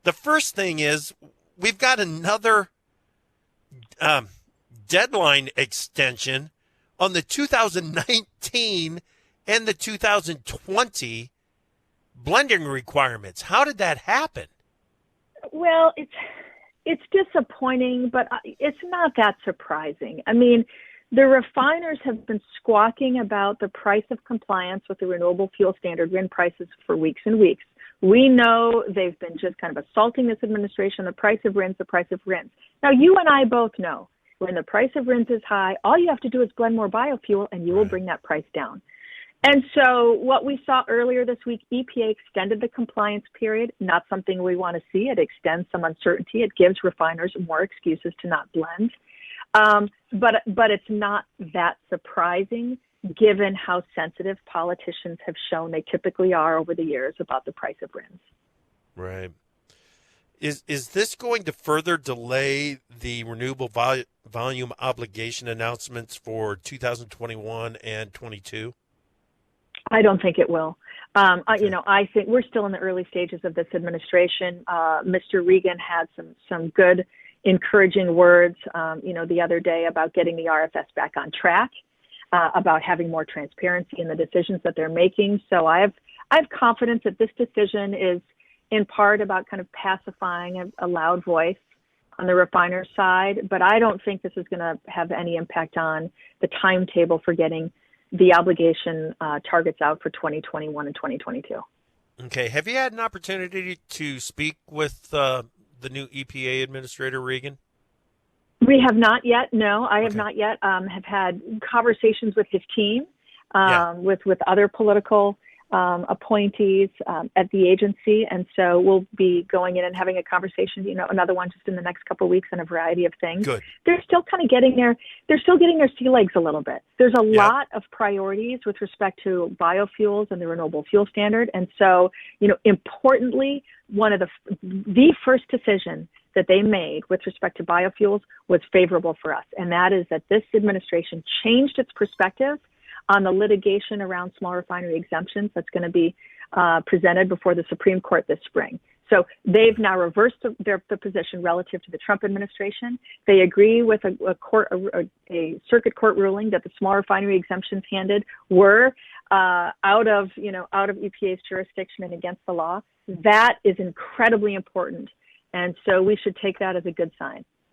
The first thing is we've got another deadline extension on the 2019 and the 2020 blending requirements. How did that happen? Well, it's disappointing, but it's not that surprising. I mean, the refiners have been squawking about the price of compliance with the renewable fuel standard RIN prices for weeks and weeks. We know they've been just kind of assaulting this administration, the price of RINs, the price of RINs. Now, you and I both know when the price of RINs is high, all you have to do is blend more biofuel and you will bring that price down. And so what we saw earlier this week, EPA extended the compliance period, not something we want to see. It extends some uncertainty. It gives refiners more excuses to not blend. But it's not that surprising given how sensitive politicians have shown they typically are over the years about the price of RINs. Right. Is this going to further delay the renewable volume obligation announcements for 2021 and 22? I don't think it will. I think we're still in the early stages of this administration. Mr. Regan had some good, encouraging words, the other day about getting the RFS back on track, about having more transparency in the decisions that they're making. So I have confidence that this decision is in part about kind of pacifying a loud voice on the refiner side, but I don't think this is going to have any impact on the timetable for getting the obligation targets out for 2021 and 2022. Okay. Have you had an opportunity to speak with the new EPA Administrator Regan? We have not yet. No, I have not yet. Have had conversations with his team, with other political appointees at the agency, and so we'll be going in and having a conversation. Another one just in the next couple of weeks on a variety of things. Good. They're still kind of getting their sea legs a little bit. There's a lot of priorities with respect to biofuels and the renewable fuel standard, and so importantly, one of the first decision that they made with respect to biofuels was favorable for us, and that is that this administration changed its perspective on the litigation around small refinery exemptions that's going to be presented before the Supreme Court this spring. So they've now reversed the position relative to the Trump administration. They agree with a circuit court ruling that the small refinery exemptions handed were out of EPA's jurisdiction and against the law. That is incredibly important, and so we should take that as a good sign.